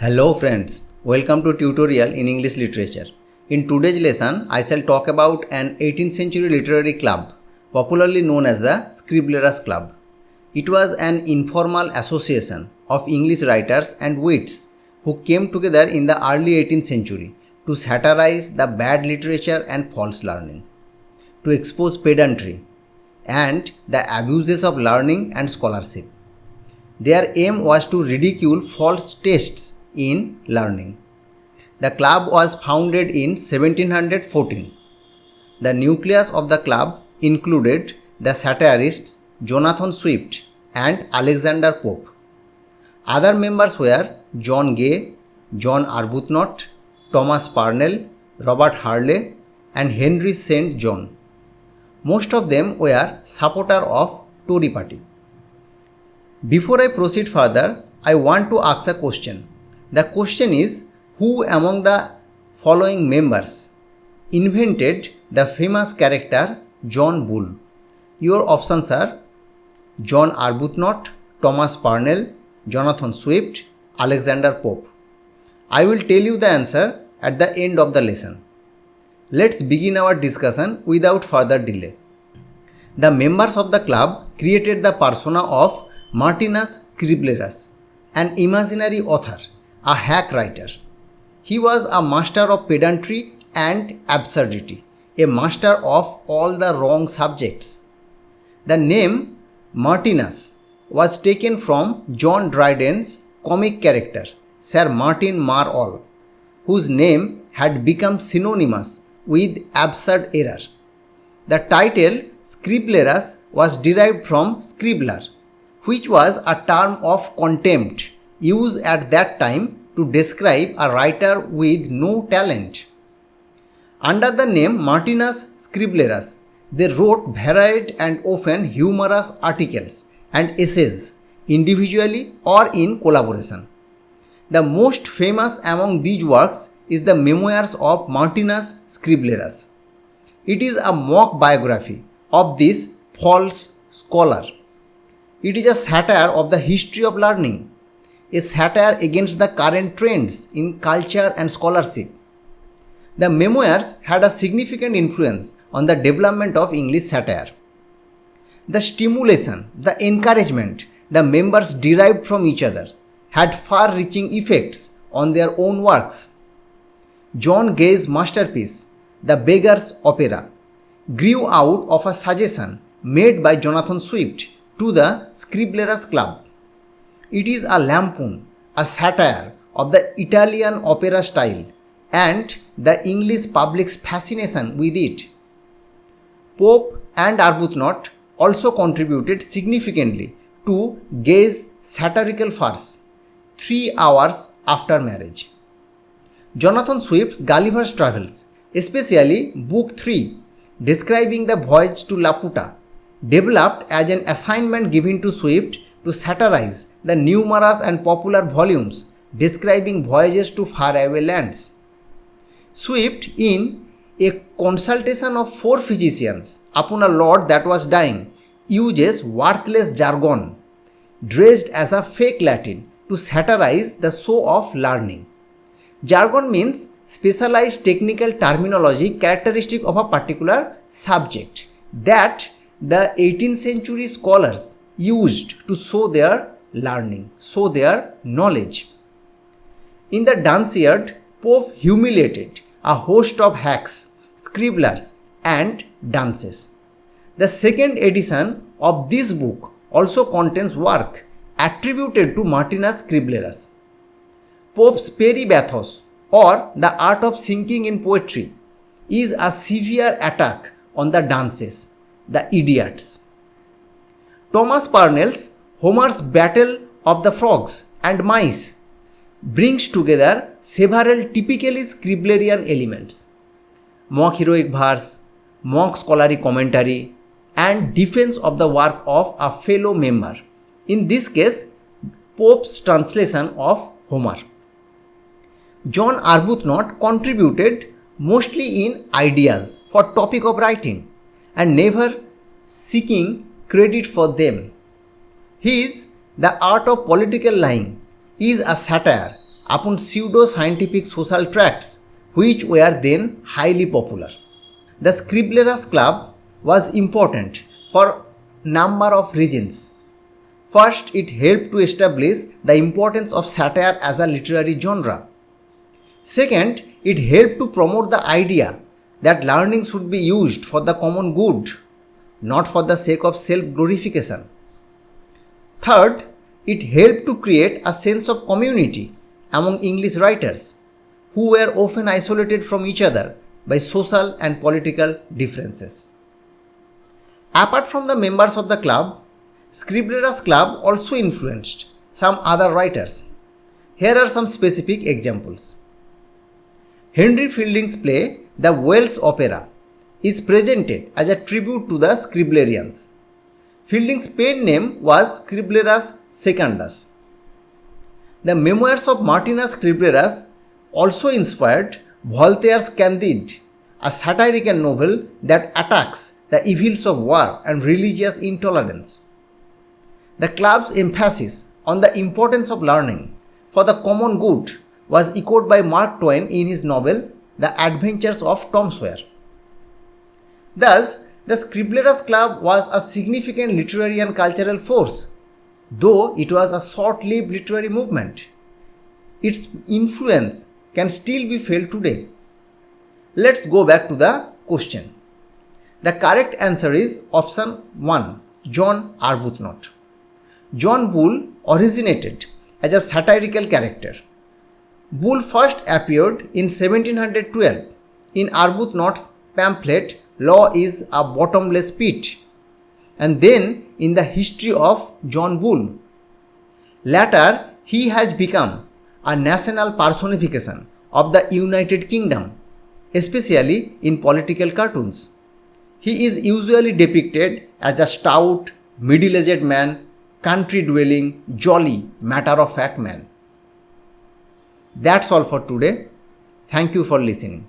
Hello friends, welcome to tutorial in English literature. In today's lesson, I shall talk about an 18th century literary club, popularly known as the Scriblerus Club. It was an informal association of English writers and wits who came together in the early 18th century to satirize the bad literature and false learning, to expose pedantry and the abuses of learning and scholarship. Their aim was to ridicule false tastes in learning. The club was founded in 1714. The nucleus of the club included the satirists Jonathan Swift and Alexander Pope. Other members were John Gay, John Arbuthnot, Thomas Parnell, Robert Harley, and Henry St. John. Most of them were supporters of Tory party. Before I proceed further, I want to ask a question. The question is, who among the following members invented the famous character John Bull? Your options are John Arbuthnot, Thomas Parnell, Jonathan Swift, Alexander Pope. I will tell you the answer at the end of the lesson. Let's begin our discussion without further delay. The members of the club created the persona of Martinus Scriblerus, an imaginary author, a hack writer. He was a master of pedantry and absurdity, a master of all the wrong subjects. The name Martinus was taken from John Dryden's comic character, Sir Martin Marall, whose name had become synonymous with absurd error. The title Scriblerus was derived from scribbler, which was a term of contempt used at that time to describe a writer with no talent. Under the name Martinus Scriblerus, they wrote varied and often humorous articles and essays, individually or in collaboration. The most famous among these works is the Memoirs of Martinus Scriblerus. It is a mock biography of this false scholar. It is a satire of the history of learning, a satire against the current trends in culture and scholarship. The memoirs had a significant influence on the development of English satire. The stimulation, the encouragement the members derived from each other had far-reaching effects on their own works. John Gay's masterpiece, The Beggar's Opera, grew out of a suggestion made by Jonathan Swift to the Scriblerus Club. It is a lampoon, a satire of the Italian opera style and the English public's fascination with it. Pope and Arbuthnot also contributed significantly to Gay's satirical farce, 3 Hours After Marriage. Jonathan Swift's Gulliver's Travels, especially Book 3, describing the voyage to Laputa, developed as an assignment given to Swift to satirize the numerous and popular volumes describing voyages to faraway lands. Swift, in A Consultation of 4 Physicians upon a Lord that was dying, uses worthless jargon dressed as a fake Latin to satirize the show of learning. Jargon means specialized technical terminology characteristic of a particular subject that the 18th century scholars used to show their learning, show their knowledge. In the Dunciad, Pope humiliated a host of hacks, scribblers, and dunces. The second edition of this book also contains work attributed to Martinus Scriblerus. Pope's Peribathos, or The Art of Sinking in Poetry, is a severe attack on the dunces, the idiots. Thomas Parnell's Homer's Battle of the Frogs and Mice brings together several typically Scriblerian elements: mock heroic verse, mock scholarly commentary, and defense of the work of a fellow member, in this case Pope's translation of Homer. John Arbuthnot contributed mostly in ideas for topic of writing and never seeking credit for them. His The Art of Political Lying is a satire, upon pseudo-scientific social tracts which were then highly popular. The Scriblerus Club was important for number of reasons. First, it helped to establish the importance of satire as a literary genre. Second, it helped to promote the idea that learning should be used for the common good, not for the sake of self-glorification. Third, it helped to create a sense of community among English writers who were often isolated from each other by social and political differences. Apart from the members of the club, Scriblerus Club also influenced some other writers. Here are some specific examples. Henry Fielding's play The Welsh Opera is presented as a tribute to the Scriblerians. Fielding's pen name was Scriblerus Secundus. The memoirs of Martinus Scriblerus also inspired Voltaire's Candide, a satirical novel that attacks the evils of war and religious intolerance. The club's emphasis on the importance of learning for the common good was echoed by Mark Twain in his novel The Adventures of Tom Sawyer. Thus, the Scriblerus Club was a significant literary and cultural force, though it was a short-lived literary movement. Its influence can still be felt today. Let's go back to the question. The correct answer is option 1, John Arbuthnot. John Bull originated as a satirical character. Bull first appeared in 1712 in Arbuthnot's pamphlet Law is a Bottomless Pit, and then in the History of John Bull. Later, he has become a national personification of the United Kingdom, especially in political cartoons. He is usually depicted as a stout, middle-aged man, country-dwelling, jolly, matter-of-fact man. That's all for today. Thank you for listening.